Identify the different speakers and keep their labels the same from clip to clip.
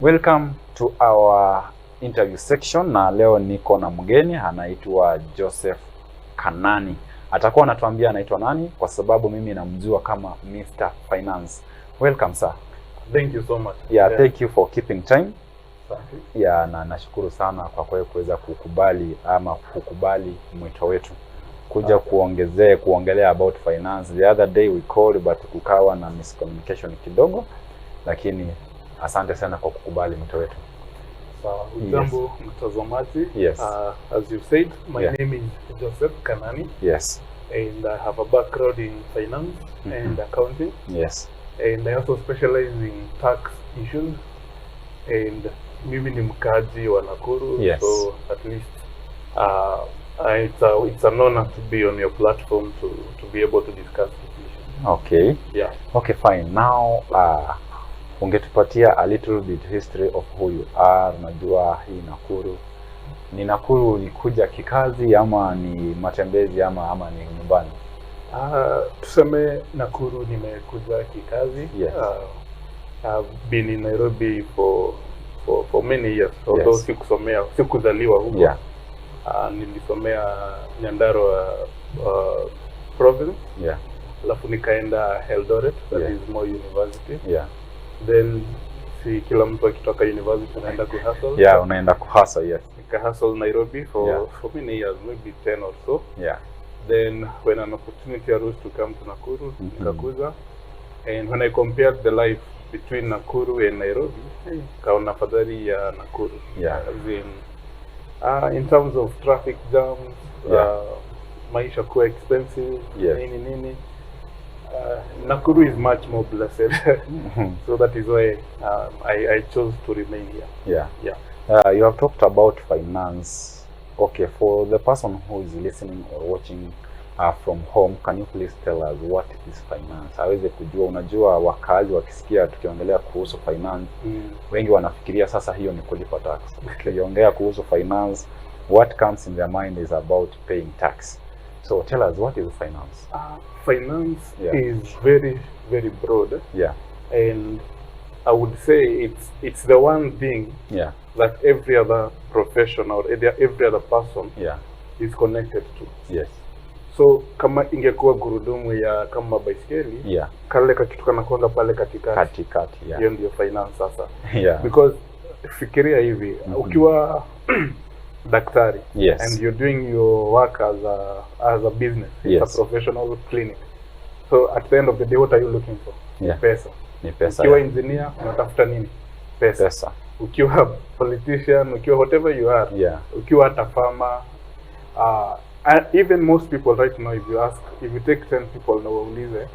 Speaker 1: Welcome to our interview section, na leo niko na mgeni anaitwa Joseph Kanani. Atakuwa anatuambia anaitwa nani kwa sababu mimi namjua kama Mr. Finance. Welcome sir.
Speaker 2: Thank you so much.
Speaker 1: Yeah, thank you for keeping time.
Speaker 2: Thank you.
Speaker 1: Yeah, na nashukuru sana kwa kuweza kukubali mwito wetu kuja kuongelea about finance. The other day we called but kukawa na miscommunication kidogo, lakini asante sana kwa kukubali mwito wetu.
Speaker 2: Ujambo mtazamaji.
Speaker 1: Yes.
Speaker 2: As you said, my name is Joseph Kanani.
Speaker 1: Yes.
Speaker 2: And I have a background in finance and accounting.
Speaker 1: Yes.
Speaker 2: And I also specialize in tax issues. And mimi ni mkaji wa Nakuru.
Speaker 1: Yes.
Speaker 2: So at least it's an honor to be on your platform to be able to discuss this issue.
Speaker 1: Okay.
Speaker 2: Yeah.
Speaker 1: Okay, fine. Now ungetupatia a little bit history of who you are. Najua hii Nakuru. Ni Nakuru ulikuja kikazi ama ni matembezi ama ni nyumbani?
Speaker 2: Tuseme Nakuru nimekuja kikazi.
Speaker 1: Yes.
Speaker 2: I've been in Nairobi for many years. Although sikuzaliwa huko.
Speaker 1: Yeah.
Speaker 2: Nilisomea Nyandarua province.
Speaker 1: Yeah.
Speaker 2: Alafu nikaenda Eldoret, that
Speaker 1: Yeah.
Speaker 2: is Moi University.
Speaker 1: Yeah.
Speaker 2: Then si kila mtu akitoka university anaenda kuhustle.
Speaker 1: Yeah, unaenda kuhustle, yes.
Speaker 2: Nikahustle Nairobi
Speaker 1: Yeah.
Speaker 2: for many years, maybe 10 or so.
Speaker 1: Yeah.
Speaker 2: Then when an opportunity arose to come to Nakuru, nikakuja. And when I compared the life between Nakuru and Nairobi, kaona fadhali ya Nakuru.
Speaker 1: Yeah.
Speaker 2: As in terms of traffic jams,
Speaker 1: Yeah.
Speaker 2: maisha kuwa expensive,
Speaker 1: Yes.
Speaker 2: nini. Nakuru is much more blessed. So that is why I chose to remain here.
Speaker 1: Yeah.
Speaker 2: Yeah.
Speaker 1: You have talked about finance. Okay, for the person who is listening or watching from home, can you please tell us what is finance? Aweze kujua, unajua wakazi wakisikia tukiongelea kuhusu finance, wengi wanafikiria sasa hiyo ni kulipa tax. Tukiongea kuhusu finance, what comes in their mind is about paying tax. So tell us, what is finance?
Speaker 2: Finance
Speaker 1: Yeah.
Speaker 2: is very, very broad.
Speaker 1: Yeah.
Speaker 2: And I would say it's the one thing
Speaker 1: Yeah.
Speaker 2: that every other profession or every other person
Speaker 1: Yeah.
Speaker 2: is connected to.
Speaker 1: Yes.
Speaker 2: So kama ingekuwa gurudumu ya kama baiskeli,
Speaker 1: Yeah.
Speaker 2: kale kakitu kanakuanga pale katikati.
Speaker 1: Yeah.
Speaker 2: Hiyo ndio finance sasa.
Speaker 1: Yeah.
Speaker 2: Because fikiria hivi, ukiwa daktari,
Speaker 1: Yes.
Speaker 2: and you're doing your work as a business,
Speaker 1: Yes.
Speaker 2: it's a professional clinic. So at the end of the day, what are you looking for?
Speaker 1: Yeah.
Speaker 2: Pesa.
Speaker 1: Ni pesa.
Speaker 2: Ukiwa
Speaker 1: Yeah.
Speaker 2: engineer, unatafuta nini? Pesa.
Speaker 1: Pesa.
Speaker 2: Ukiwa politician, ukiwa whatever you are,
Speaker 1: Yeah.
Speaker 2: ukiwa hata farmer, even most people right now, if you take 10 people na waulize,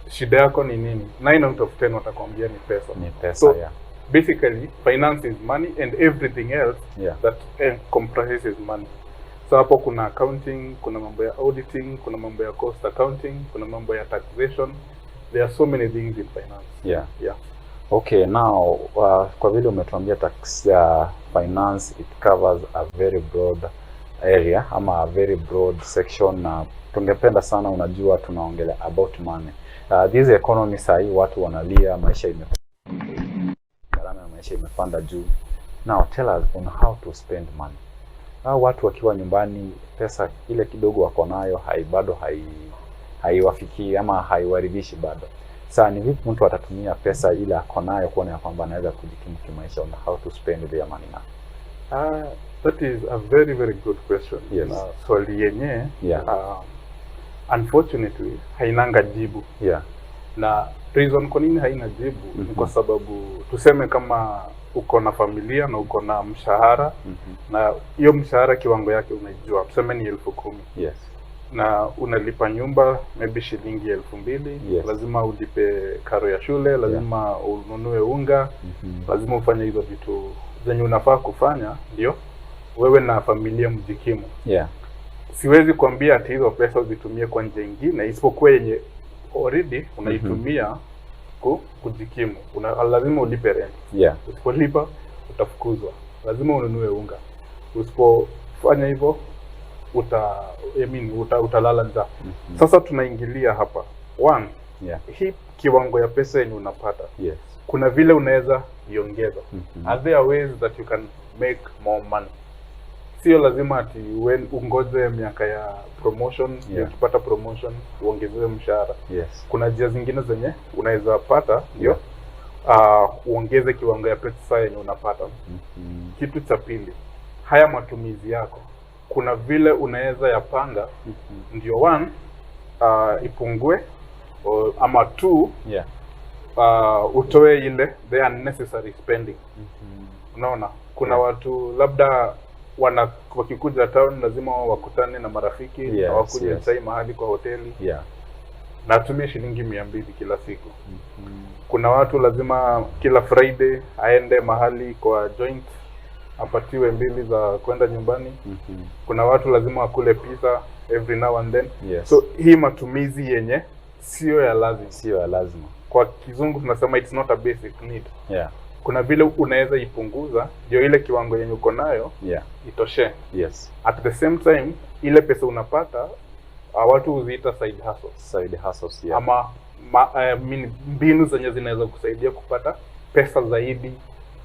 Speaker 2: shida yako ni nini? 9 out of 10 watakwambia ni pesa.
Speaker 1: Ni pesa,
Speaker 2: So,
Speaker 1: yeah.
Speaker 2: basically, finance is money and everything else
Speaker 1: Yeah.
Speaker 2: that comprises money. So hapo kuna accounting, kuna mambo ya auditing, kuna mambo ya cost accounting, kuna mambo ya taxation. There are so many things in finance.
Speaker 1: Yeah.
Speaker 2: Yeah.
Speaker 1: Okay, now kwa vile umetuambia tax finance, it covers a very broad area ama a very broad section, na tungependa sana, unajua tunaongelea about money. This economy sahi watu wanalia, gharama ya maisha imepanda juu. Now tell us on how to spend money. Watu wakiwa nyumbani, pesa ile kidogo wako nayo bado haiwafikii ama haiwaridhishi bado. Sasa ni vipi mtu atatumia pesa ile ako nayo kuona ya kwamba anaweza kujikimu kimaisha, on how to spend their money now?
Speaker 2: That is a very, very good question.
Speaker 1: Yes.
Speaker 2: Swali yenye,
Speaker 1: Yeah.
Speaker 2: Unfortunately, hainanga jibu.
Speaker 1: Yeah.
Speaker 2: Na reason kwa nini haina jibu ni kwa sababu tuseme kama uko na familia na uko na mshahara, na hiyo mshahara kiwango yake unaijua, tuseme ni 10,000.
Speaker 1: Yes.
Speaker 2: Na unalipa nyumba maybe shilingi 2,000.
Speaker 1: Yes.
Speaker 2: Lazima ulipe karo ya shule, lazima ununue unga, lazima ufanye hizo vitu zenye unafaa kufanya ndio wewe na familia mjikimu.
Speaker 1: Yeah.
Speaker 2: Siwezi kuambia ati hizo pesa uzitumie kwa njia nyingine isipokuwa yenye already unaitumia kujikimu. Lazima ulipe rent.
Speaker 1: Yeah.
Speaker 2: Usipolipa utafukuzwa. Lazima ununue unga. Usipofanya hivyo utalala njaa. Sasa tunaingilia hapa. One, hii kiwango ya pesa yenye unapata.
Speaker 1: Yes.
Speaker 2: Kuna vile unaweza iongeza. Are there ways that you can make more money? Sio lazima ati ungoje miaka ya promotion, ukipata promotion uongezewe mshahara.
Speaker 1: Yes.
Speaker 2: Kuna njia zingine zenye unaweza pata ndio uongeze kiwango ya pesa yenye unapata. Kitu cha pili, haya matumizi yako. Kuna vile unaweza yapanga ndio one ipungue ama two utoe ile the unnecessary spending. Unaona, kuna watu labda wakikuja town lazima wakutane na marafiki na wakunywe chai mahali kwa hoteli. Na atumie shilingi 200 kila siku. Kuna watu lazima kila Friday aende mahali kwa joint apatiwe 2 za kwenda nyumbani. Kuna watu lazima wakule pizza every now and then. So hii matumizi yenye sio ya lazima. Kwa kizungu tunasema it's not a basic need. Kuna vile unaweza ipunguza ndio ile kiwango yenye uko nayo itoshe. At the same time ile pesa unapata watu huziita side hustles. Ama mbinu zenye zinaweza kusaidia kupata pesa zaidi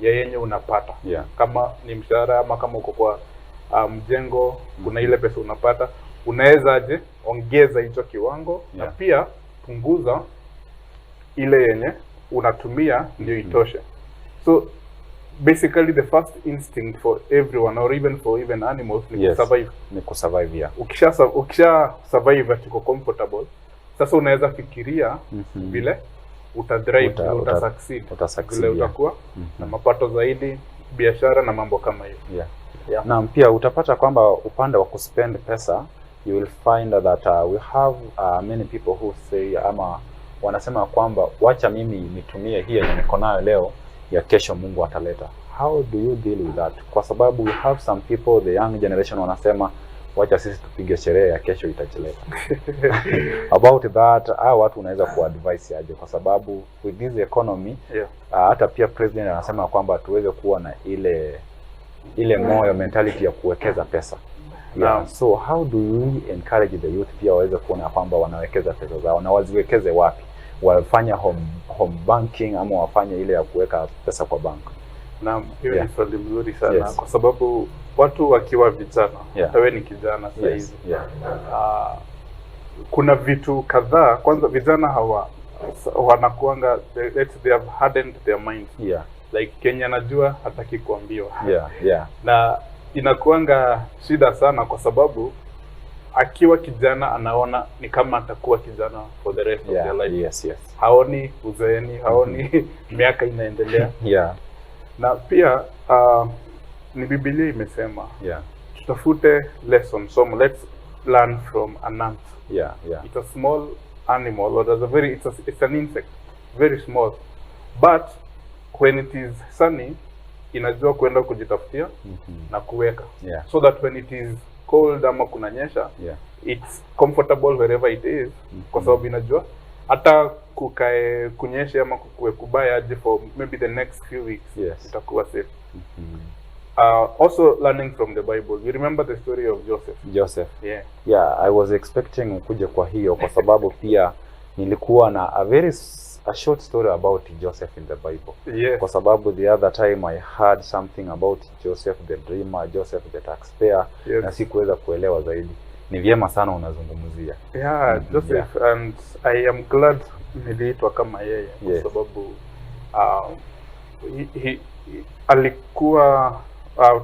Speaker 2: ya yenye unapata. Kama ni mshahara ama kama uko kwa mjengo, kuna ile pesa unapata, unaweza aje ongeza hicho kiwango na pia punguza ile yenye unatumia ndio itoshe. So basically the first instinct for everyone or even for animals ni
Speaker 1: kusurvive.
Speaker 2: Ukisha survive atiko comfortable, sasa unaweza fikiria vile utasucceed, vile utakuwa na mapato zaidi, biashara na mambo kama hiyo.
Speaker 1: Na pia utapata kwamba upande wa kuspend pesa, you will find that we have many people who say ama wanasema kwamba wacha mimi nitumie hii yenye niko nayo leo, ya kesho Mungu ataleta. How do you deal with that? Kwa sababu we have some people, the young generation, wanasema wacha sisi tupige sherehe ya kesho itajileta. About that, watu unaweza kuadvise aje? Kwa sababu with this economy, hata pia president anasema kwamba tuweze kuwa na ile moyo mentality ya kuwekeza pesa. So how do we encourage the youth pia waweze kuona kwamba wanawekeza pesa zao, na waziwekeze wapi? Wafanya home banking ama wafanye ile ya kuweka pesa kwa bank?
Speaker 2: Naam, hiyo ni swali mzuri sana. Kwa sababu watu wakiwa vijana, wewe ni kijana sasa hivi. Kuna vitu kadhaa. Kwanza vijana wanakuanga they have hardened their minds. Like Kenya najua hataki kuambiwa. Na inakuanga shida sana kwa sababu akiwa kijana anaona ni kama atakuwa kijana for the rest of their life. Haoni uzeeni, haoni miaka inaendelea. Na pia ni Biblia imesema tutafute lesson, so let's learn from an ant. It's a small animal, or it's an insect, very small, but when it is sunny inajua kwenda kujitafutia na kuweka, so that when it is cold ama kunanyesha, it's comfortable wherever it is, kwa sababu inajua hata kunyeshe ama kukue kubaya aje for maybe the next few weeks, itakuwa safe. Also learning from the Bible, you remember the story of Joseph? I was expecting kuja kwa hiyo kwa sababu pia nilikuwa na a short story about Joseph in the Bible. Kwa sababu the other time I heard something about Joseph the dreamer, Joseph the taxpayer, na sikuweza kuelewa zaidi. Ni vyema sana unazungumzia. Joseph, and I am glad niliitwa kama yeye kwa sababu alikuwa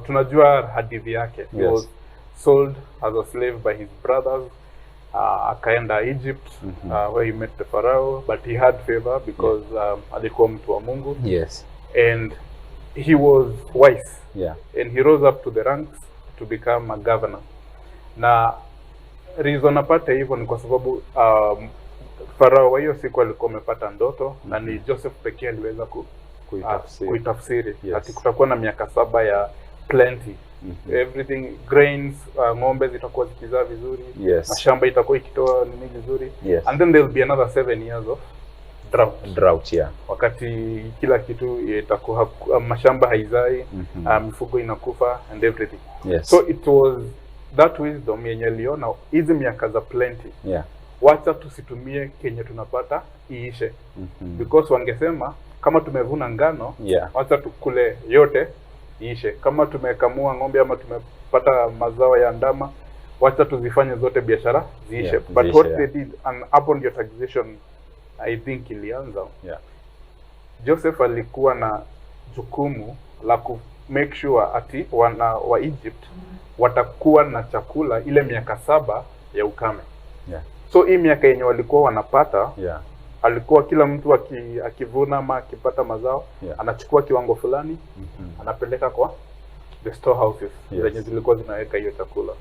Speaker 2: tunajua hadithi yake. He was sold as a slave by his brothers. Akaenda Egypt, where he met the Pharaoh, but he had favor because alikuwa mtu wa Mungu. And he was wise. And he rose up to the ranks to become a governor. Na reason apate hivyo ni kwa sababu Pharaoh wa hiyo siku alikuwa amepata ndoto, na ni Joseph pekee aliweza kuitafsiri. Ati kutakuwa na miaka 7 ya plenty. Everything, grains, ng'ombe zitakuwa zikizaa vizuri, mashamba itakuwa ikitoa nini vizuri, and then there will be another 7 years of drought. Wakati kila kitu itakuwa mashamba haizai, mifugo inakufa and everything. So it was that wisdom yenye aliona hizi miaka za plenty, wacha tusitumie kenye tunapata iishe. Because wangesema kama tumevuna ngano, wacha tukule yote iishe. Kama tumekamua ng'ombe ama tumepata mazao ya ndama, wacha tuzifanye zote biashara ziishe. But what they did, and upon your taxation I think ilianza, Joseph alikuwa na jukumu la ku make sure ati wana wa Egypt watakuwa na chakula ile miaka 7 ya ukame. So hii miaka yenye walikuwa wanapata, alikuwa kila mtu akivuna ama akipata mazao, anachukua kiwango fulani, anapeleka kwa the storehouses zenye zilikuwa zinaweka hiyo chakula.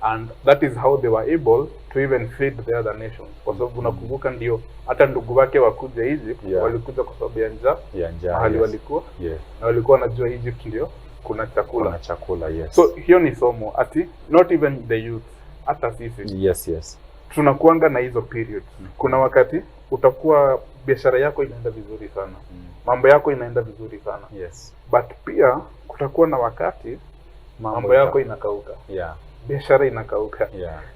Speaker 2: And that is how they were able to even feed the other nations. Kwa sababu unakumbuka ndio hata ndugu wake wakuja Egypt, walikuja kwa sababu ya njaa mahali walikuwa, na walikuwa wanajua Egypt ndio kuna chakula. So hiyo ni somo ati not even the youth, hata sisi tunakuanga na hizo periods. Kuna wakati utakuwa biashara yako inaenda vizuri sana, mambo yako inaenda vizuri sana, but pia kutakuwa na wakati mambo yako inakauka, biashara inakauka.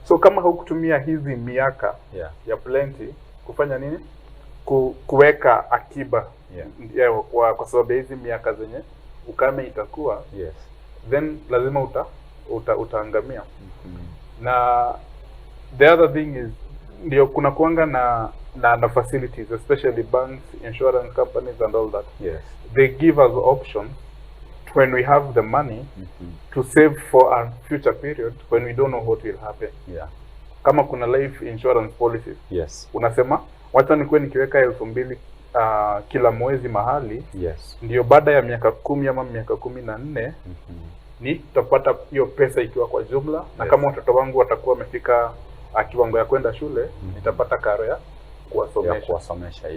Speaker 2: So kama hukutumia hizi miaka ya plenty kufanya nini, kuweka akiba kwa sababu hizi miaka zenye ukame itakuwa, then lazima utaangamia. Na the other thing is, ndio kuna kuanga na facilities, especially banks, insurance companies and all that. They give us option when we have the money to save for a future period when we don't know what will happen. Kama kuna life insurance policies, unasema wacha nikuwe nikiweka 2,000 kila mwezi mahali, ndio baada ya miaka 10 ama miaka 14 ni tutapata hiyo pesa ikiwa kwa jumla, na kama watoto wangu watakuwa wamefika kiwango ya kwenda shule, nitapata karo ya kuwasomesha.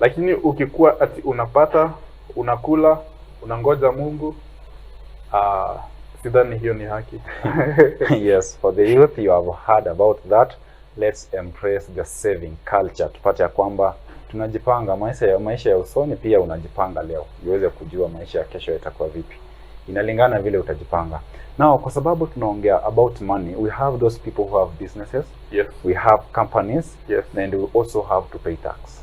Speaker 2: Lakini ukikuwa ati unapata, unakula, unangoja Mungu, sidhani hiyo ni haki.
Speaker 1: For the youth, you have heard about that. Let's embrace the saving culture. Tupate ya kwamba tunajipanga maisha ya usoni, pia unajipanga leo uweze kujua maisha ya kesho yatakuwa vipi. Inalingana vile utajipanga. Now, kwa sababu tunaongea about money, we have those people who have businesses, we have companies, and we also have to pay tax.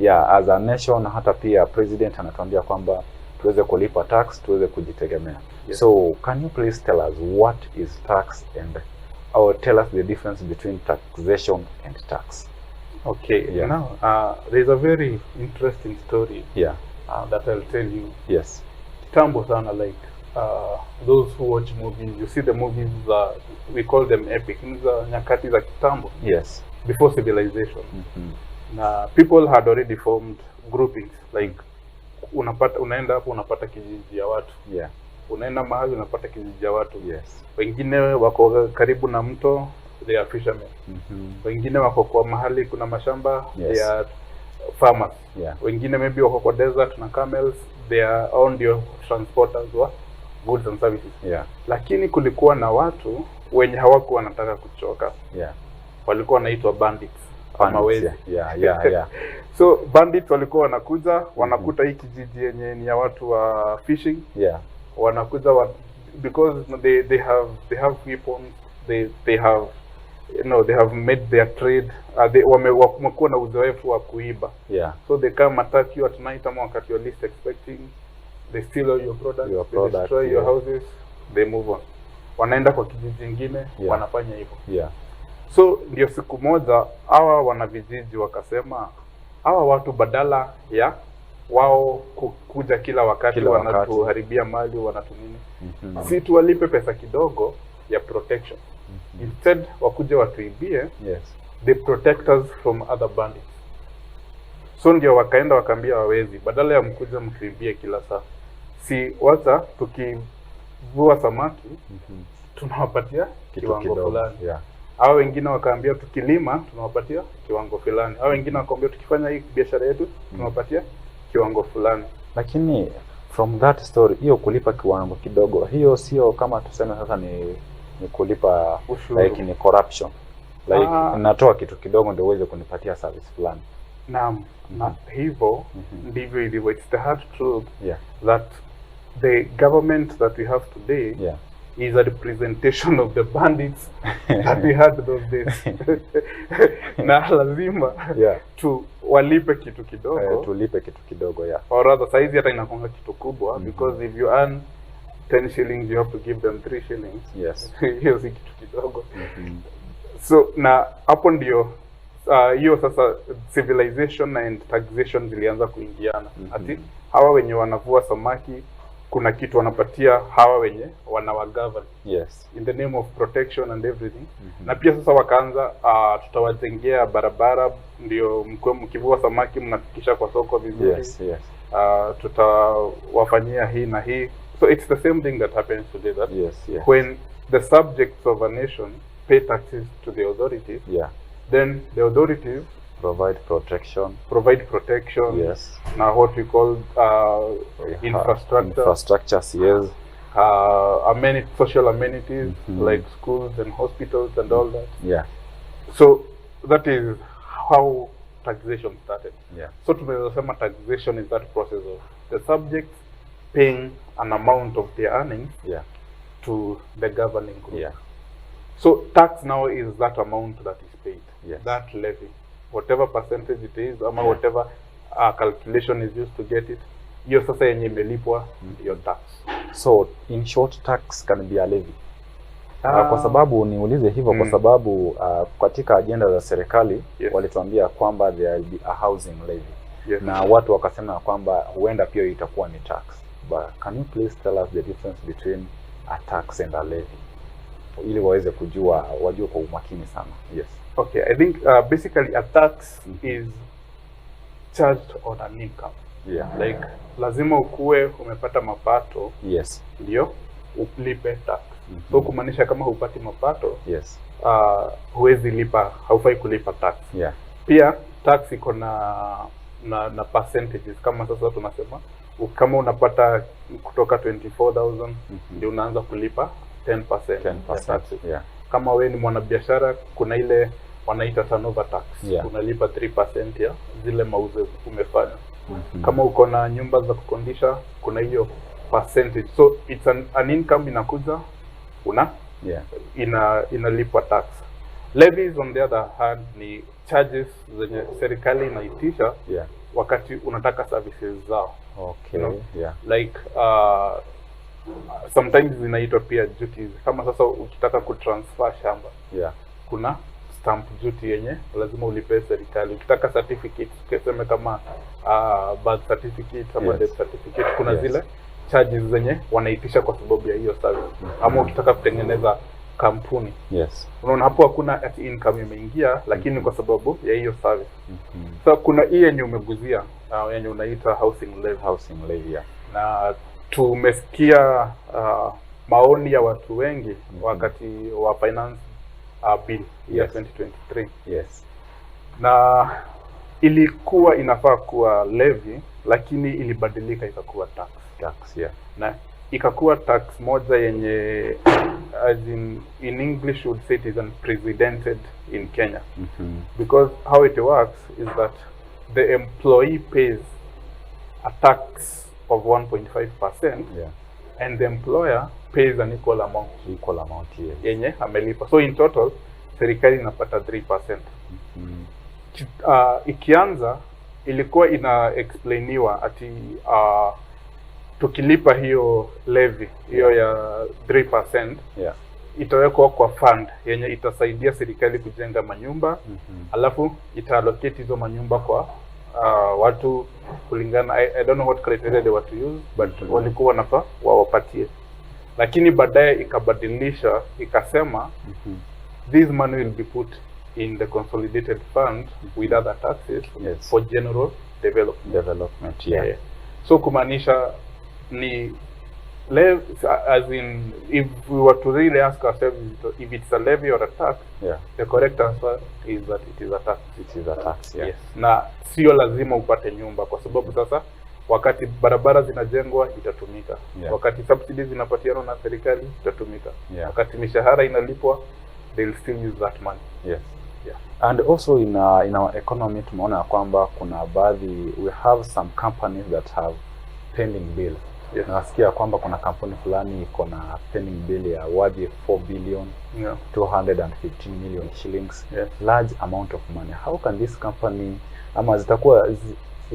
Speaker 1: As a nation, hata pia president anatuambia kwamba tuweze kulipa tax, tuweze kujitegemea. So can you please tell us what is tax, and or tell us the difference between taxation and tax?
Speaker 2: Now there's a very interesting story that I'll tell you. Kitambo sana, like those who watch movies, you see the movies, we call them epic, nyakati za kitambo, before civilization. Na people had already formed groupings, like unaenda hapo unapata kijiji ya watu, unaenda mahali unapata kijiji ya watu, wengine wako karibu na mto, they are fishermen, wengine wako kwa mahali kuna mashamba, they are farmers, wengine maybe wako kwa desert na camels, they are on your transporters wa goods and services. Lakini kulikuwa na watu wenye hawakuwa wanataka kuchoka, walikuwa wanaitwa bandits ama wezi. So bandits walikuwa wanakuja, wanakuta hii kijiji yenye ni ya watu wa fishing, wanakuja because they have weapons, they have, you know, they have made their trade, wamekuwa na uzoefu wa kuiba. So they come attack you at night ama wakati you're least expecting, they steal all your products, they destroy your houses, they move on. Wanaenda kwa kijiji kingine, wanafanya hivyo. So ndio siku moja hawa wanavijiji wakasema, hawa watu badala ya wao kuja kila wakati wanatuharibia mali, wanatumini, si tuwalipe pesa kidogo ya protection. Instead wakuje watuibie, they protect us from other bandits. So ndio wakaenda wakaambia wawezi, badala ya mkuja mtuibie kila saa, si wacha tukivua samaki tunawapatia kiwango fulani. Hao wengine wakaambia tukilima tunawapatia kiwango fulani. Hao wengine wakaambia tukifanya hii biashara yetu tunawapatia kiwango fulani.
Speaker 1: Lakini from that story, hiyo kulipa kiwango kidogo, hiyo sio kama tuseme sasa ni kulipa ushuru, like ni corruption. Like natoa kitu kidogo ndio uweze kunipatia service fulani.
Speaker 2: Naam, na hivyo ndivyo ilivyo. It's the hard truth that the government that we have today is a representation of the bandits that we had those days. Na lazima tu walipe kitu kidogo,
Speaker 1: tulipe kitu kidogo,
Speaker 2: or rather saizi hata inakonga kitu kubwa, because if you earn 10 shillings you have to give them 3 shillings.
Speaker 1: Yes.
Speaker 2: Hiyo si kitu kidogo. So na hapo ndio hiyo sasa civilization and taxation zilianza kuingiana. Ati hawa wenye wanavua samaki kuna kitu wanapatia hawa wenye wanawagovern.
Speaker 1: Yes.
Speaker 2: In the name of protection and everything. Na pia sasa wakaanza tutawajengea barabara ndio mkivua samaki mnafikisha kwa soko vizuri.
Speaker 1: Yes, yes.
Speaker 2: Tutawafanyia hii na hii. So it's the same thing that happens today, that
Speaker 1: yes, yes.
Speaker 2: when the subjects of a nation pay taxes to the authorities, then the authorities
Speaker 1: provide protection.
Speaker 2: Yes. Now what we call
Speaker 1: infrastructures, yes.
Speaker 2: Social amenities like schools and hospitals and all that.
Speaker 1: Yeah.
Speaker 2: So that is how taxation started.
Speaker 1: Yeah.
Speaker 2: So tunaweza sema taxation is that process of the subjects paying an amount of their earnings to the governing group.
Speaker 1: Yeah.
Speaker 2: So tax now is that amount that is paid.
Speaker 1: Yes.
Speaker 2: That levy, whatever percentage it is, or whatever calculation is used to get it, hiyo sasa yenye imelipwa your tax.
Speaker 1: So in short, tax can be a levy. Kwa sababu niulize hivyo kwa sababu katika agenda za serikali walituambia kwamba there will be a housing levy. Na watu wakasema kwamba huenda pia itakuwa ni tax. But can you please tell us the difference between a tax and a levy? Ili waweze wajue kwa umakini sana. Yes.
Speaker 2: Okay, I think basically a tax is charged on an income.
Speaker 1: Yeah.
Speaker 2: Like lazima ukuwe umepata mapato.
Speaker 1: Yes.
Speaker 2: Ndio ulipe tax. So kumaanisha kama hupati mapato,
Speaker 1: yes,
Speaker 2: huwezi lipa, haufai kulipa tax.
Speaker 1: Yeah.
Speaker 2: Pia tax iko na percentages, kama sasa tunasema kama unapata kutoka 24,000 ndio unaanza kulipa 10%.
Speaker 1: Yeah.
Speaker 2: Kama wewe ni mwanabiashara kuna ile wanaita turnover tax. Unalipa 3% ya zile mauzo umefanya. Kama uko na nyumba za kukondisha kuna hiyo percentage. So it's an income inakuja inalipwa tax. Levies on the other hand ni charges zenye serikali inaitisha wakati unataka services zao.
Speaker 1: Okay.
Speaker 2: Like sometimes zinaitwa pia duties. Kama sasa ukitaka kutransfer shamba, kuna stamp duty yenye lazima ulipe serikali. Ukitaka certificate, kuseme kama birth certificate ama death certificate, kuna zile charges zenye wanaitisha kwa sababu ya hiyo service. Ama ukitaka kutengeneza kampuni, unaona hapo hakuna ati income imeingia, lakini kwa sababu ya hiyo service. So kuna hii yenye umeguzia yenye unaita housing levy. Na tumesikia maoni ya watu wengi wakati wa finance bill ya 2023.
Speaker 1: Yes.
Speaker 2: Na ilikuwa inafaa kuwa levy, lakini ilibadilika ikakuwa tax. Na ikakuwa tax moja yenye as in English would say it is unprecedented in Kenya. Because how it works is that the employee pays a tax of 1.5%, and the employer pays an equal amount. Yenye amelipa. So in total serikali inapata 3%. Ikianza ilikuwa ina explainiwa ati tukilipa hiyo levy hiyo ya 3%, itawekwa kwa fund yenye itasaidia serikali kujenga manyumba, alafu itaallocate hizo manyumba kwa watu kulingana, I don't know what criteria they were to use, but walikuwa wanafaa wawapatie. Lakini baadaye ikabadilisha ikasema this money will be put in the consolidated fund with other taxes for general development. So kumaanisha ni as in if we were to really ask ourselves if it's a levy or a tax, the correct answer is that it is a tax.
Speaker 1: It is a tax.
Speaker 2: Yes. Na sio lazima upate nyumba, kwa sababu sasa wakati barabara zinajengwa itatumika, wakati subsidies zinapatiana na serikali itatumika, wakati mishahara inalipwa they'll still use that money.
Speaker 1: And also in our economy tumeona kwamba kuna baadhi, we have some companies that have pending bills. Yes. Nasikia kwamba kuna kampuni fulani iko na pending bill ya worth 4 billion 215 million shillings.
Speaker 2: Yes.
Speaker 1: Large amount of money. How can this company, ama zitakuwa,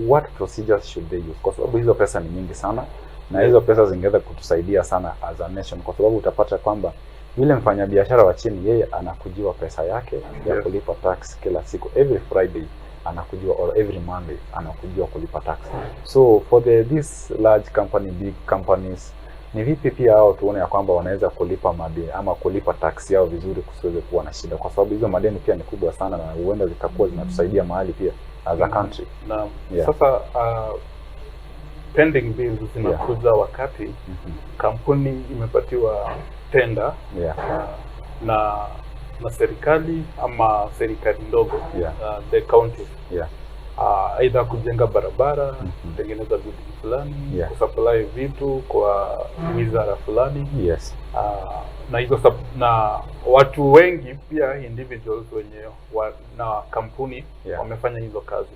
Speaker 1: what procedures should they use? Kwa sababu hizo pesa ni nyingi sana, na hizo pesa zingeweza kutusaidia sana as a nation, kwa sababu utapata kwamba yule mfanyabiashara wa chini, yeye anakujiwa pesa yake ya kulipa tax kila siku, every Friday anakujiwa, or every Monday anakujiwa kulipa tax. So for this large company, big companies, ni vipi pia hao tuone ya kwamba wanaweza kulipa madeni ama kulipa tax yao vizuri, kusiweze kuwa na shida, kwa sababu hizo madeni pia ni kubwa sana, na huenda zitakuwa zinatusaidia mahali pia as a country.
Speaker 2: Sasa pending bills zinakuja wakati kampuni imepatiwa tenda na serikali ama serikali ndogo, the county, aidha kujenga barabara, kutengeneza vitu fulani, kusupply vitu kwa wizara fulani. Na hizo na watu wengi pia, individuals wenye na kampuni wamefanya hizo kazi.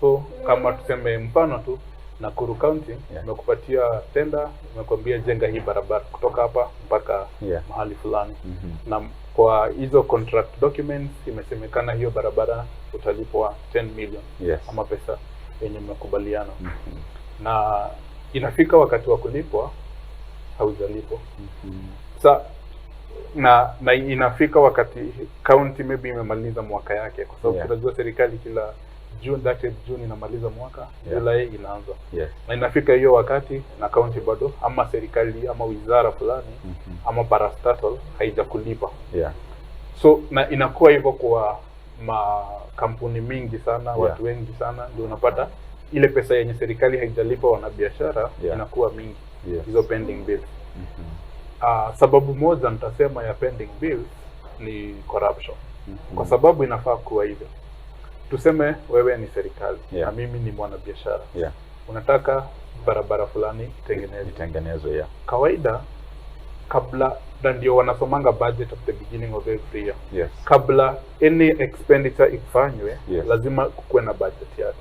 Speaker 2: So kama tuseme mfano tu, Nakuru County imekupatia tenda, imekwambia jenga hii barabara kutoka hapa mpaka mahali fulani. Na kwa hizo contract documents imesemekana hiyo barabara utalipwa 10 million ama pesa yenye mmekubaliana. Na inafika wakati wa kulipwa haujalipwa. Na inafika wakati county maybe imemaliza mwaka yake, kwa sababu tunajua serikali kila June, that is June inamaliza mwaka, July inaanza. Na inafika hiyo wakati na county bado ama serikali ama wizara fulani ama parastatal haijakulipa. So na inakuwa hivyo kwa makampuni mingi sana, watu wengi sana, ndio unapata ile pesa yenye serikali haijalipa wanabiashara inakuwa mingi, hizo pending bills. Sababu moja nitasema ya pending bills ni corruption. Kwa sababu inafaa kuwa hivyo. Tuseme wewe ni serikali na mimi ni mwanabiashara. Unataka barabara fulani itengenezwe. Kawaida kabla, ndio wanasomanga budget of the beginning of every year. Kabla any expenditure ifanywe, lazima kuwe na budget yake.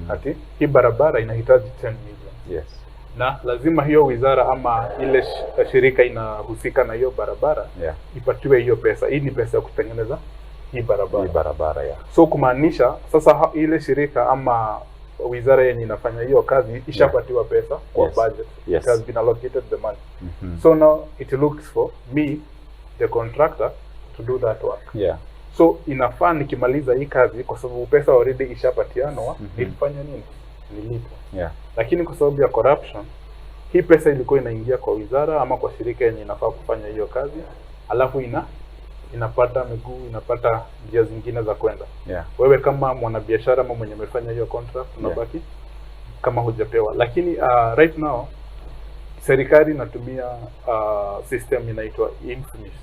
Speaker 2: Ati hii barabara inahitaji 10 million. Na lazima hiyo wizara ama ile shirika inahusika na hiyo barabara ipatiwe hiyo pesa. Hii ni pesa ya kutengeneza hii barabara. So kumaanisha sasa ile shirika ama wizara yenye inafanya hiyo kazi ishapatiwa pesa kwa budget. It has been allocated the money. So now it looks for me, the contractor, to do that work. So inafaa nikimaliza hii kazi, kwa sababu pesa already ishapatianwa, nifanye nini? Nilipe. Lakini kwa sababu ya corruption, hii pesa ilikuwa inaingia kwa wizara ama kwa shirika yenye inafaa kufanya hiyo kazi, alafu inapata miguu, inapata njia zingine za kwenda. Wewe kama mwanabiashara ama mwenye umefanya hiyo contract unabaki kama hujapewa. Lakini right now serikali inatumia system inaitwa INFINIS,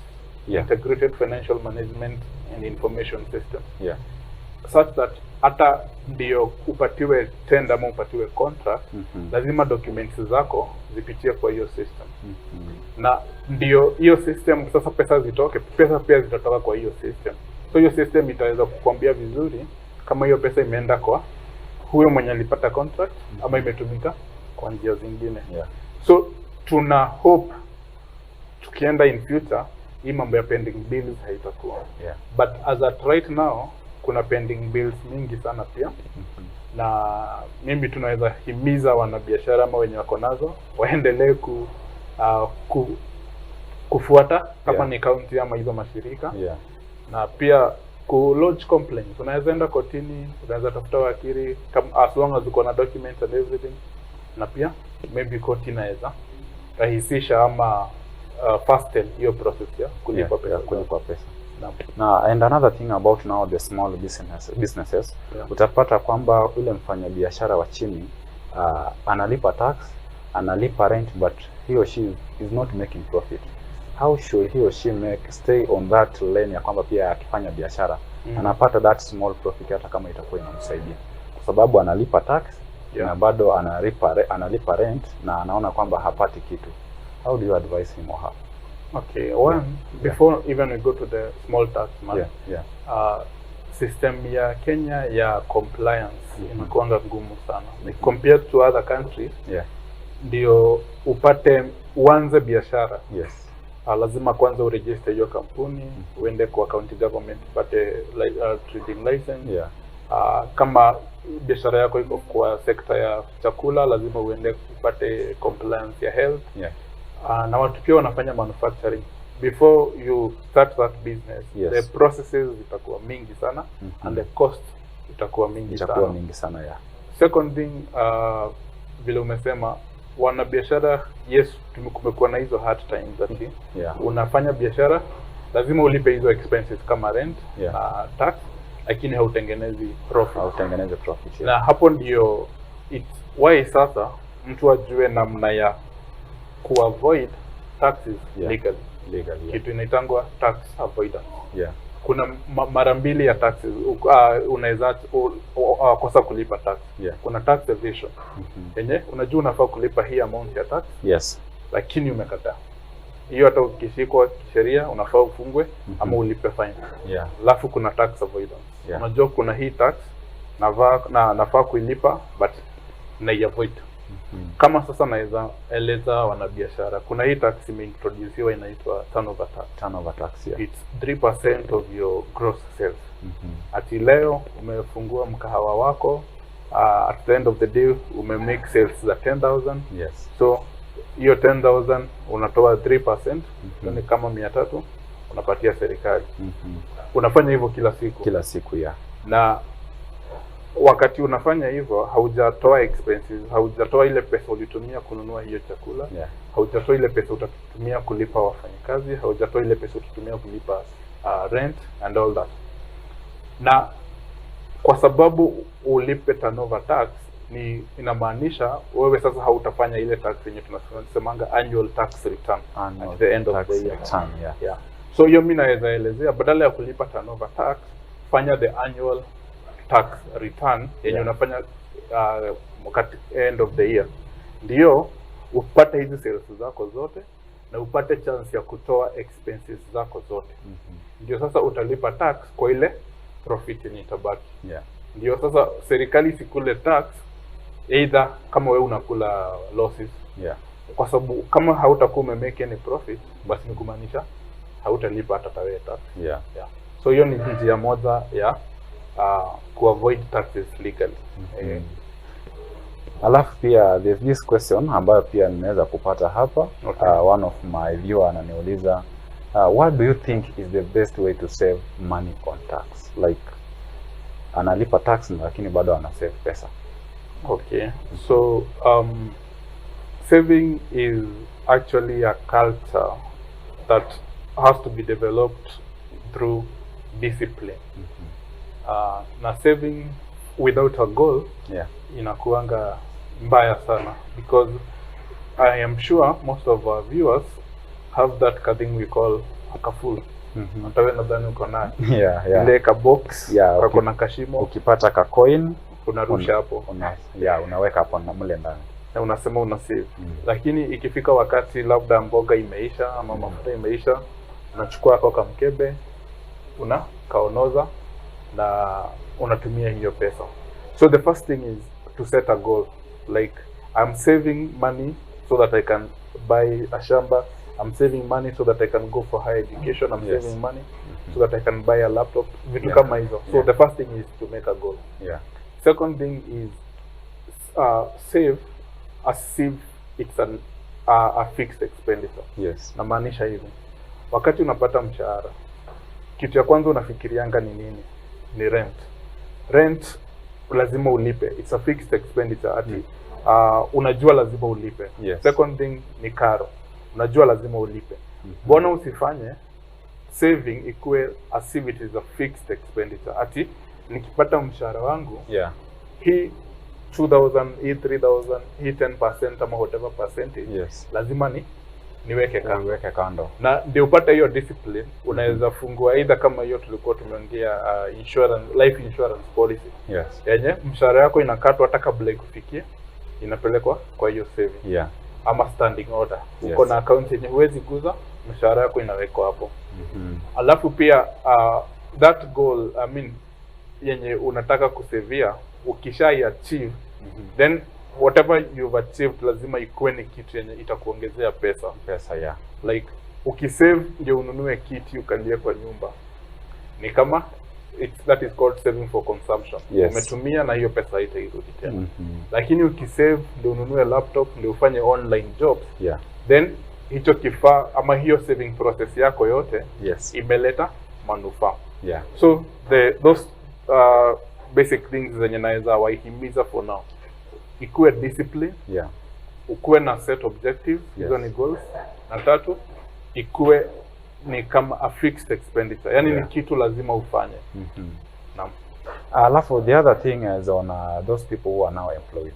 Speaker 2: Integrated Financial Management and Information System. Such that hata ndio upatiwe tenda ama upatiwe contract, lazima documents zako zipitie kwa hiyo system. Na ndio hiyo system sasa pesa zitoke, pesa pia zitatoka kwa hiyo system. So hiyo system itaweza kukwambia vizuri kama hiyo pesa imeenda kwa huyo mwenye alipata contract ama imetumika kwa njia zingine. So tuna hope tukienda in future hii mambo ya pending bills haitakuwa. But as at right now kuna pending bills mingi sana pia. Na mimi tunaweza himiza wanabiashara ama wenye wako nazo waendelee kufuata kama ni county ama hizo mashirika. Na pia ku lodge complaints. Unaweza enda kotini, unaweza tafuta wakili as long as uko na documents and everything. Na pia maybe koti inaweza rahisisha ama fasten hiyo process ya kulipa pesa.
Speaker 1: Now, and another thing about now the small businesses, utapata kwamba ule mfanyabiashara wa chini analipa tax, analipa rent, but he or she is not making profit. How should he or she stay on that lane ya kwamba pia akifanya biashara anapata that small profit hata kama itakuwa inamsaidia, kwa sababu analipa tax na bado analipa rent na anaona kwamba hapati kitu? How do you advise him or her?
Speaker 2: Okay, before even we go to the small tax man, system ya Kenya ya compliance inakuanga ngumu sana compared to other countries. ndio uanze biashara.
Speaker 1: Yes.
Speaker 2: Lazima kwanza uregister hiyo kampuni, uende kwa county government upate trading license.
Speaker 1: Yeah.
Speaker 2: Kama biashara yako iko kwa sekta ya chakula, lazima uende upate compliance ya health.
Speaker 1: Yeah.
Speaker 2: Na watu pia wanafanya manufacturing. Before you start that business,
Speaker 1: yes,
Speaker 2: the processes zitakuwa mingi sana, and the cost itakuwa mingi
Speaker 1: sana. Yeah.
Speaker 2: Second thing, vile umesema wanabiashara, yes, kumekuwa na hizo hard times ati unafanya biashara lazima ulipe hizo expenses kama rent na tax, lakini hautengenezi profit.
Speaker 1: Yeah.
Speaker 2: Na hapo ndio why sasa mtu ajue namna ya kuavoid taxes legally. Kitu inaitangwa tax avoidance.
Speaker 1: Yeah.
Speaker 2: Kuna mara mbili ya taxes unaweza kosa kulipa tax.
Speaker 1: Yeah.
Speaker 2: Kuna tax evasion. Yenye unajua unafaa kulipa hii amount ya tax.
Speaker 1: Yes.
Speaker 2: Lakini umekataa. Hiyo hata ukishikwa kisheria unafaa ufungwe ama ulipe fine.
Speaker 1: Yeah.
Speaker 2: Alafu kuna tax avoidance. Yeah. Unajua kuna hii tax nafaa kuilipa but naiavoid. Kama sasa naweza eleza wanabiashara, kuna hii tax imeintroduciwa inaitwa turnover tax.
Speaker 1: Turnover tax, yeah.
Speaker 2: It's 3% of your gross sales. Ati leo umefungua mkahawa wako, at the end of the day umemake sales za 10,000.
Speaker 1: Yes.
Speaker 2: So hiyo 10,000 unatoa 3%, ni kama 300 unapatia serikali. Unafanya hivyo kila siku.
Speaker 1: Yeah.
Speaker 2: Na wakati unafanya hivyo haujatoa expenses, haujatoa ile pesa ulitumia kununua hiyo chakula.
Speaker 1: Yeah.
Speaker 2: Haujatoa ile pesa utatumia kulipa wafanyakazi, haujatoa ile pesa utatumia kulipa rent and all that. Na kwa sababu ulipe turnover tax, inamaanisha wewe sasa hautafanya ile tax yenye tunasemanga annual tax return at the end of the year. Yeah. So hiyo mimi naweza elezea, badala ya kulipa turnover tax, fanya the annual tax return yenye unafanya at end of the year, ndio upate hizi sales zako zote na upate chance ya kutoa expenses zako zote. Ndio sasa utalipa tax kwa ile profit yenye itabaki.
Speaker 1: Yeah.
Speaker 2: Ndio sasa serikali sikule tax either kama wewe unakula losses.
Speaker 1: Yeah.
Speaker 2: Kwa sababu kama hautakuwa umemake any profit, basi ni kumaanisha hautalipa hata tarehe tax.
Speaker 1: Yeah.
Speaker 2: Yeah. So hiyo ni njia moja ya kuavoid taxes legally.
Speaker 1: Alafu pia there's this question ambayo pia nimeweza kupata hapa.
Speaker 2: Okay.
Speaker 1: One of my viewer ananiuliza, what do you think is the best way to save money on tax? Like analipa tax lakini bado ana save pesa.
Speaker 2: Okay. So saving is actually a culture that has to be developed through discipline. Na saving without a goal inakuanga mbaya sana, because I am sure most of our viewers have that thing we call a kaful. Hata nadhani uko nayo. Ile ka box kako na kashimo,
Speaker 1: ukipata ka coin
Speaker 2: unarusha hapo.
Speaker 1: Unaweka hapo na mle ndani.
Speaker 2: Na unasema una save. Lakini ikifika wakati labda mboga imeisha ama mafuta imeisha, unachukua kwa mkebe, unakaonoza na unatumia hiyo pesa. So the first thing is to set a goal. Like, I'm saving money so that I can buy a shamba. I'm saving money so that I can go for higher education. I'm saving money so that I can buy a laptop. Vitu kama hizo. So the first thing is to make a goal. Second thing is save as if it's a fixed expenditure.
Speaker 1: Yes.
Speaker 2: Namaanisha hivi. Wakati unapata mshahara, kitu ya kwanza unafikirianga ni nini? Ni rent. Rent lazima ulipe. It's a fixed expenditure ati. Unajua lazima ulipe. Second thing ni karo. Unajua lazima ulipe. Mbona usifanye saving ikuwe as if it is a fixed expenditure? Ati nikipata mshahara wangu, hii 2,000, hii 3,000, hii 10% ama whatever percentage, lazima niweke kando. Na ndio upate hiyo discipline. Unaweza fungua either kama hiyo tulikuwa tumeongea life insurance policy. Yenye mshahara yako inakatwa hata kabla ikufikie, inapelekwa kwa hiyo saving. Ama standing order. Uko na account yenye huwezi guza, mshahara yako inawekwa hapo. Alafu pia that goal, yenye unataka kusavia, ukishai achieve, then whatever you've achieved lazima ikuwe ni kitu yenye itakuongezea pesa.
Speaker 1: Yeah.
Speaker 2: Like ukisave ndio ununue kiti ukalie kwa nyumba, ni kama that is called saving for consumption.
Speaker 1: Yes.
Speaker 2: Umetumia na hiyo pesa haitairudi tena. Lakini ukisave ndio ununue laptop, ndio ufanye online jobs,
Speaker 1: yeah,
Speaker 2: then hicho kifaa ama hiyo saving process yako yote,
Speaker 1: yes,
Speaker 2: imeleta manufaa.
Speaker 1: Yeah.
Speaker 2: So those basic things zenye naweza waihimiza for now, ikuwe discipline,
Speaker 1: yeah,
Speaker 2: ukuwe na set objectives, hizo ni goals, na tatu ikuwe ni kama a fixed expenditure, yani ni kitu lazima ufanye. Naam.
Speaker 1: Alafu the other thing is on those people who are now employed,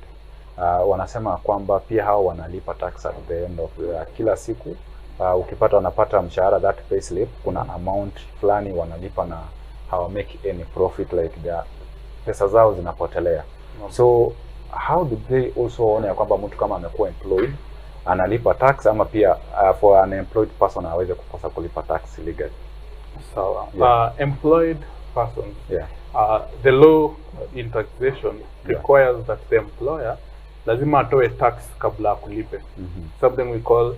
Speaker 1: wanasema kwamba pia hao wanalipa tax at the end of kila siku. Ukipata wanapata mshahara, that pay slip, kuna amount fulani wanalipa na hawa make any profit, like their pesa zao zinapotelea. So how do they also ona kwamba mtu kama amekuwa employed analipa tax, ama pia for an employed person aweze kukosa kulipa tax legally?
Speaker 2: So
Speaker 1: yeah,
Speaker 2: employed person,
Speaker 1: yeah,
Speaker 2: the law in taxation requires that the employer lazima atoe tax kabla kulipe. Something we call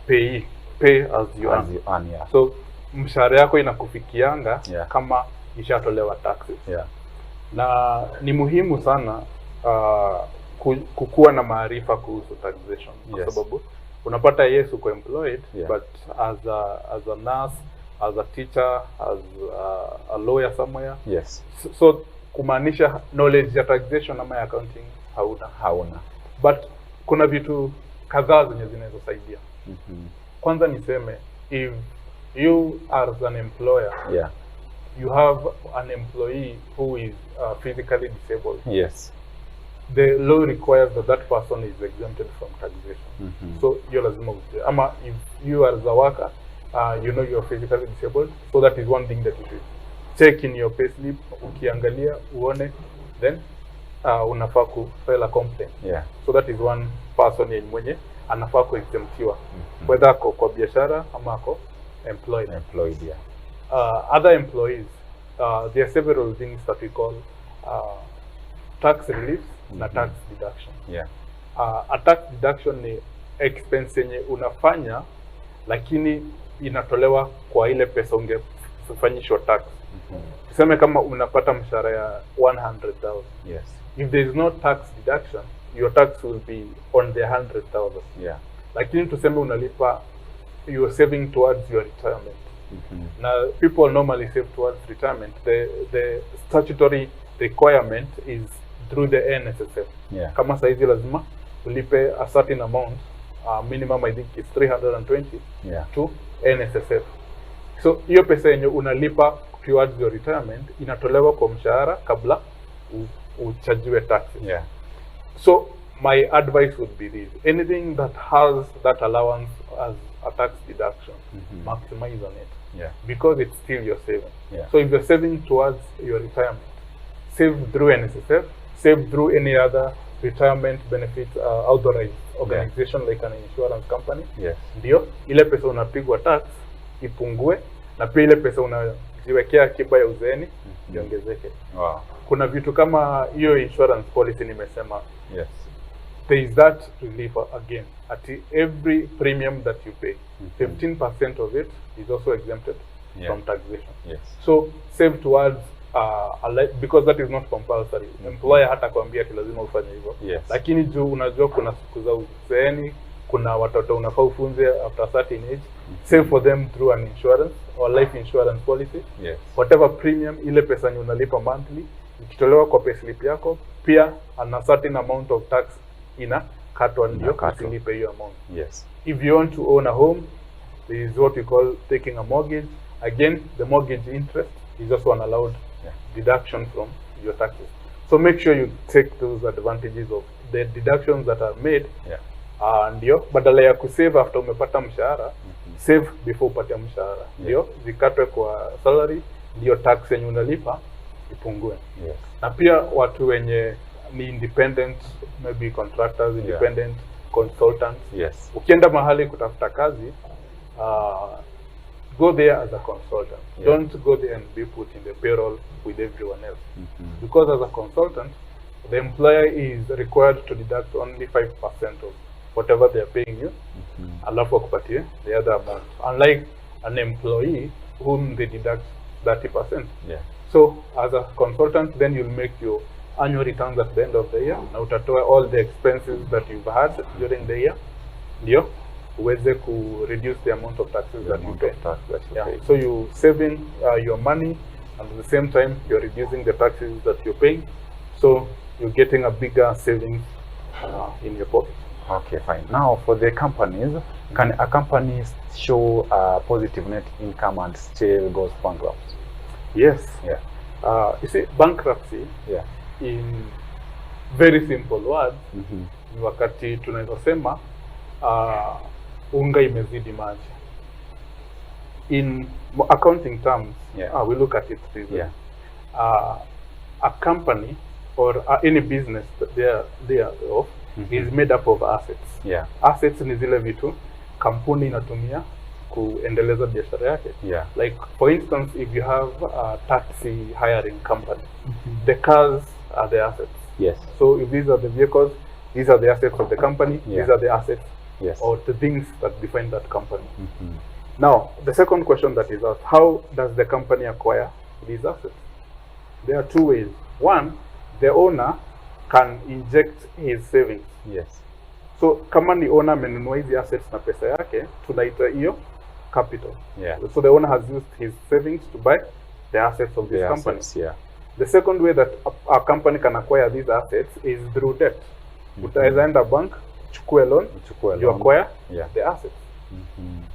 Speaker 2: pay as you earn.
Speaker 1: Yeah.
Speaker 2: So mshahara yako inakufikianga kama ishatolewa taxes.
Speaker 1: Yeah.
Speaker 2: Na ni muhimu sana kukuwa na maarifa kuhusu taxation, kwa sababu unapata uko employed, but as a nurse, as a teacher, as a lawyer somewhere, so kumaanisha knowledge ya taxation ama ya accounting hauna. But kuna vitu kadhaa zenye zinaweza saidia. Kwanza niseme, if you are an employer, you have an employee who is physically disabled, the law requires that person is exempted from taxation. So you're lazima ujue. Ama if you are a worker, you know you're physically disabled, so that is one thing that you should check in your payslip. Ukiangalia uone, then unafaa ku file a complaint. So that is one person yenye mwenye anafaa ku exemptiwa, whether ako kwa biashara ama ako employed. Other employees, there are several things that we call tax reliefs na tax deduction. A tax deduction ni expense yenye unafanya lakini inatolewa kwa ile pesa ungefanyishwa tax. Tuseme kama unapata mshahara ya 100,000. If there is no tax deduction, your tax will be on the 100,000. Lakini tuseme unalipa, you are saving towards your retirement. Now people normally save towards retirement. The statutory requirement is through the NSSF. Kama saizi lazima ulipe a certain amount, minimum I think is 320 to NSSF. So hiyo pesa yenye unalipa towards your retirement inatolewa kwa mshahara kabla uchajiwe taxes. So my advice would be this: anything that has that allowance as a tax deduction, maximize on it, because it's still your saving. So if you're saving towards your retirement, save through NSSF, save through any other retirement benefit authorized organization like an insurance company. Ndio ile pesa unapigwa tax ipungue, na pia ile pesa unajiwekea akiba ya uzeeni iongezeke. Kuna vitu kama hiyo insurance policy nimesema. There is that relief again. At every premium that you pay, 15% of it is also exempted from taxation. So save towards because that is not compulsory. Employer hata kuambia ati lazima ufanye hivyo. Lakini juu unajua kuna siku za uzeeni, kuna watoto unafaa ufunze after certain age, save for them through an insurance or life insurance policy. Whatever premium, ile pesa ni unalipa monthly, ikitolewa kwa payslip yako, pia a certain amount of tax katwa ndio usilipe hiyo amount. If you want to own a home, there is what we call taking a mortgage. Again, the mortgage interest is also an allowed deduction from your taxes. So make sure you take those advantages of the deductions that are made. Ndio badala ya kusave after umepata mshahara, save before upate mshahara. Ndio zikatwe kwa salary, ndio tax yenye unalipa ipungue. Na pia watu wenye ni independent, maybe contractors, independent consultants. Ukienda mahali kutafuta kazi, go there as a consultant. Don't go there and be put in the payroll with everyone else. Because as a consultant, the employer is required to deduct only 5% of whatever they are paying you, alafu akupatie the other amount, unlike an employee whom they deduct 30%.
Speaker 1: Yeah.
Speaker 2: So as a consultant, then you'll make your annual returns at the end of the year, na utatoa all the expenses that you've had during the year, ndio uweze ku reduce the amount of taxes that you pay. So you saving your money, and at the same time you're reducing the taxes that you're paying, so you're getting a bigger savings in your pocket.
Speaker 1: Okay, fine. Now for the companies, can a company show positive net income and still goes bankrupt?
Speaker 2: Yes.
Speaker 1: Yeah.
Speaker 2: You see, bankruptcy,
Speaker 1: yeah,
Speaker 2: in very simple words, ni wakati tunaweza sema unga imezidi maji. In accounting terms,
Speaker 1: yeah,
Speaker 2: we look at it this way.
Speaker 1: Yeah.
Speaker 2: A company or any business that they are of is made up of assets.
Speaker 1: Yeah.
Speaker 2: Assets ni zile vitu kampuni inatumia kuendeleza biashara yake.
Speaker 1: Yeah.
Speaker 2: Like for instance, if you have a taxi hiring company, the cars are the assets.
Speaker 1: Yes.
Speaker 2: So if these are the vehicles, these are the assets of the company.
Speaker 1: Yeah.
Speaker 2: These are the assets,
Speaker 1: yes,
Speaker 2: or the things that define that company. Now, the second question that is asked, how does the company acquire these assets? There are two ways. One, the owner can inject his savings.
Speaker 1: Yes.
Speaker 2: So kama ni owner amenunua hizi assets na pesa yake, tunaita hiyo capital.
Speaker 1: Yeah.
Speaker 2: So the owner has used his savings to buy the assets of this company.
Speaker 1: Assets, yeah.
Speaker 2: The second way that a company can acquire these assets is through debt. Utaweza enda bank, chukue loan, you acquire the assets.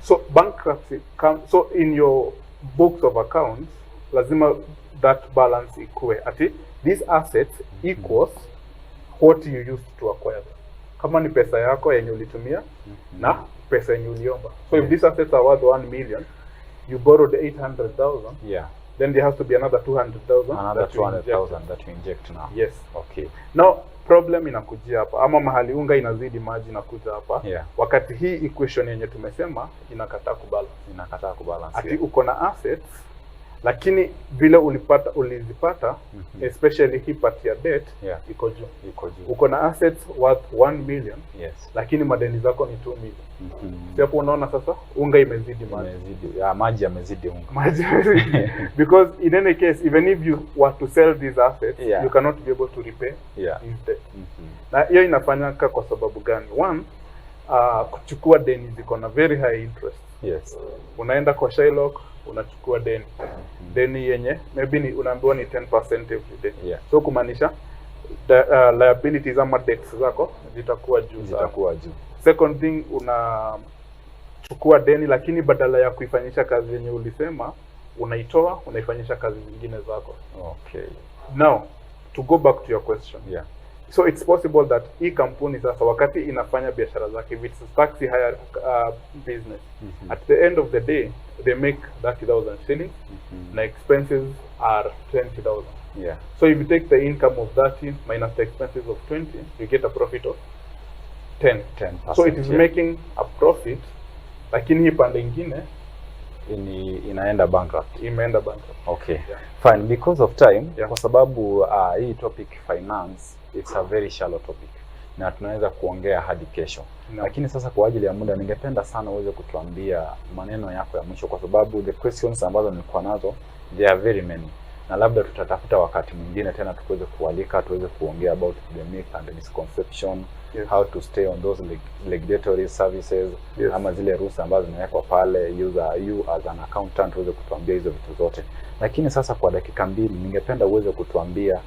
Speaker 2: So bankruptcy so in your books of accounts, lazima that balance ikue. Ati these assets equals what you used to acquire them. Kama ni pesa yako yenye ulitumia na pesa yenye uliomba. So if these assets are worth 1 million, you borrowed 800,000.
Speaker 1: Yeah.
Speaker 2: Then there has to be another 200,000.
Speaker 1: Another 200,000 that you inject now.
Speaker 2: Yes.
Speaker 1: Okay.
Speaker 2: Now problem inakujia hapa, ama mahali unga inazidi maji inakuja hapa.
Speaker 1: Yeah.
Speaker 2: Wakati hii equation yenye tumesema inakataa kubalance.
Speaker 1: Inakataa kubalance.
Speaker 2: Ati uko na assets, lakini vile ulizipata, especially hii part ya debt, iko juu. Uko na assets worth 1 million,
Speaker 1: yes,
Speaker 2: lakini madeni zako ni 2 million. Hapo unaona sasa unga imezidi maji.
Speaker 1: Maji yamezidi unga.
Speaker 2: Maji yamezidi. Because in any case, even if you were to sell these assets, you cannot be able to repay this debt. Na hiyo inafanyika kwa sababu gani? One, kuchukua deni ziko na very high interest.
Speaker 1: Yes.
Speaker 2: Unaenda kwa Shylock, unachukua deni. Deni yenye maybe ni unaambiwa ni 10% every day.
Speaker 1: Yeah.
Speaker 2: So kumaanisha the liabilities ama debts zako zitakuwa juu.
Speaker 1: Zitakuwa juu.
Speaker 2: Second thing, unachukua deni lakini badala ya kuifanyisha kazi yenye ulisema, unaitoa unaifanyisha kazi zingine zako.
Speaker 1: Okay.
Speaker 2: Now, to go back to your question.
Speaker 1: Yeah.
Speaker 2: So it's possible that hii kampuni sasa wakati inafanya biashara zake, if it's a taxi hire business, at the end of the day they make 30,000 shillings, na expenses are 20,000.
Speaker 1: Yeah.
Speaker 2: So if you take the income of 30 minus the expenses of 20, you get a profit of 10. So it is making a profit, lakini hii pande ingine
Speaker 1: inaenda bankrupt.
Speaker 2: Imeenda bankrupt.
Speaker 1: Okay. Yeah. Fine, because of time, kwa sababu hii topic finance, it's a very shallow topic. Na tunaweza kuongea hadi kesho. Lakini sasa kwa ajili ya muda ningependa sana uweze kutuambia maneno yako ya mwisho, kwa sababu the questions ambazo nilikuwa nazo there are very many. Na labda tutatafuta wakati mwingine tena tuweze kualika, tuweze kuongea about the myth and the misconception, how to stay on those regulatory services, ama zile rules ambazo zinawekwa pale, you as an accountant uweze kutuambia hizo vitu zote. Lakini sasa kwa dakika 2 ningependa uweze kutuambia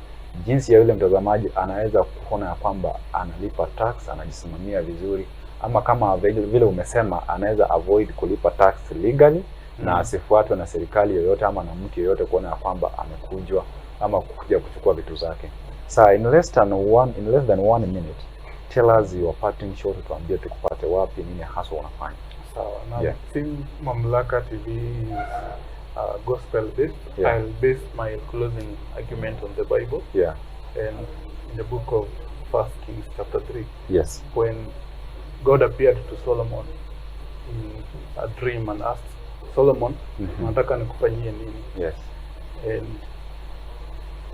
Speaker 1: jinsi ya yule mtazamaji anaweza kuona ya kwamba analipa tax, anajisimamia vizuri, ama kama vile umesema anaweza avoid kulipa tax legally, na asifuatwe na serikali yoyote ama na mtu yoyote kuona ya kwamba amekujwa ama kuja kuchukua vitu zake. So in less than one minute, tell us your parting shot, tuambie tukupate wapi, nini hasa unafanya.
Speaker 2: Sawa. Now since Mamlaka TV is gospel based, I'll base my closing argument on the Bible.
Speaker 1: Yeah.
Speaker 2: And in the book of 1 Kings chapter 3.
Speaker 1: Yes.
Speaker 2: When God appeared to Solomon in a dream and asked Solomon, nataka nikufanyie nini?
Speaker 1: Yes.
Speaker 2: And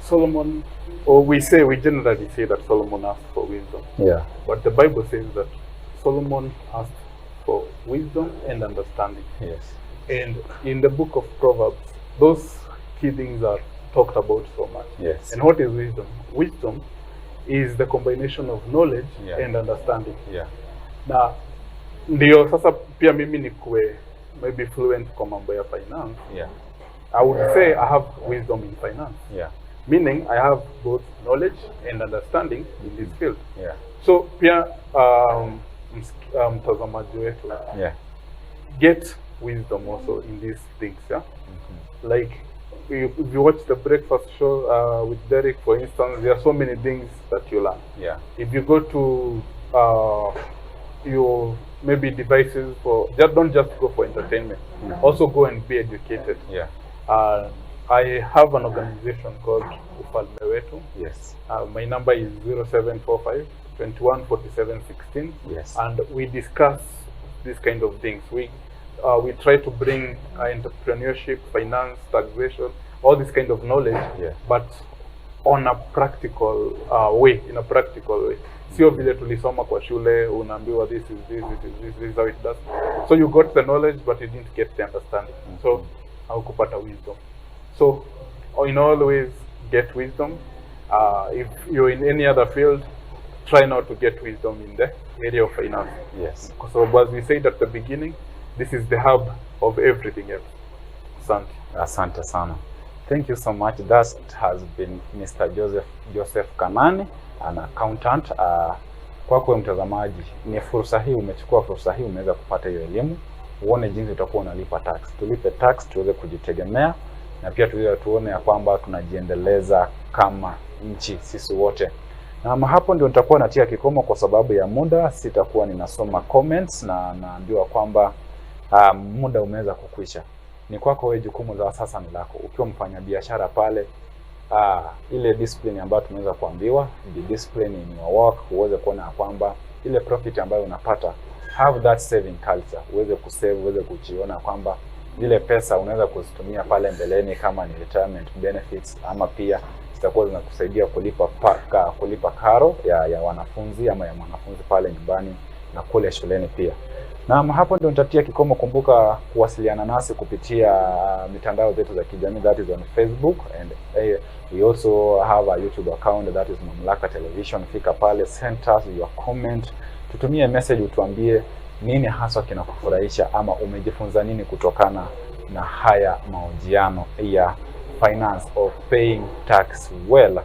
Speaker 2: Solomon, or we generally say that Solomon asked for wisdom.
Speaker 1: Yeah.
Speaker 2: But the Bible says that Solomon asked for wisdom and understanding.
Speaker 1: Yes.
Speaker 2: And in the book of Proverbs, those key things are talked about so much.
Speaker 1: Yes.
Speaker 2: And what is wisdom? Wisdom is the combination of knowledge and understanding.
Speaker 1: Yeah.
Speaker 2: Na ndio sasa pia mimi nikuwe maybe fluent kwa mambo ya finance.
Speaker 1: Yeah.
Speaker 2: I would say I have wisdom in finance.
Speaker 1: Yeah.
Speaker 2: Meaning I have both knowledge and understanding in this field.
Speaker 1: Yeah.
Speaker 2: So pia mtazamaji wetu, get wisdom also in these things, yeah. Like if you watch the breakfast show with Derek, for instance, there are so many things that you learn.
Speaker 1: Yeah. If
Speaker 2: you go to your maybe devices don't just go for entertainment. Also go and be educated.
Speaker 1: Yeah.
Speaker 2: I have an organization called Ufalme Wetu.
Speaker 1: Yes.
Speaker 2: My number is 0745 21 47 16.
Speaker 1: Yes.
Speaker 2: And we discuss these kind of things. We try to bring entrepreneurship, finance, taxation, all this kind of knowledge, but on a practical way, in a practical way. Sio vile tulisoma kwa shule unaambiwa this is how it does. So you got the knowledge but you didn't get the understanding. So haukupata wisdom. So in all ways get wisdom. If you're in any other field, try not to get wisdom in the area of finance.
Speaker 1: Yes.
Speaker 2: So as we said at the beginning, this is the hub of everything else. Asante.
Speaker 1: Asante sana. Thank you so much. That has been Mr. Joseph Kanani, an accountant. Kwako mtazamaji, ni fursa hii, umechukua fursa hii, umeweza kupata hiyo elimu, uone jinsi utakuwa unalipa tax. Tulipe tax tuweze kujitegemea, na pia tuone ya kwamba tunajiendeleza kama nchi sisi wote. Na hapo ndio nitakuwa natia kikomo kwa sababu ya muda, sitakuwa ninasoma comments na naambiwa kwamba muda umeweza kukwisha. Ni kwako wewe, jukumu za sasa ni lako. Ukiwa mfanyabiashara pale, ile discipline ambayo tumeweza kuambiwa, the discipline in your work, uweze kuona kwamba ile profit ambayo unapata, have that saving culture, uweze kusave, uweze kujiona kwamba zile pesa unaweza kuzitumia pale mbeleni kama ni retirement benefits, ama pia zitakuwa zinakusaidia kulipa karo ya wanafunzi ama ya mwanafunzi pale nyumbani na kule shuleni pia. Na hapo ndio nitatia kikomo. Kumbuka kuwasiliana nasi kupitia mitandao zetu za kijamii, that is on Facebook, and we also have a YouTube account, that is Mamlaka Television. Fika pale, send us your comment, tutumie message, utuambie nini haswa kinakufurahisha ama umejifunza nini kutokana na haya mahojiano ya finance of paying tax well.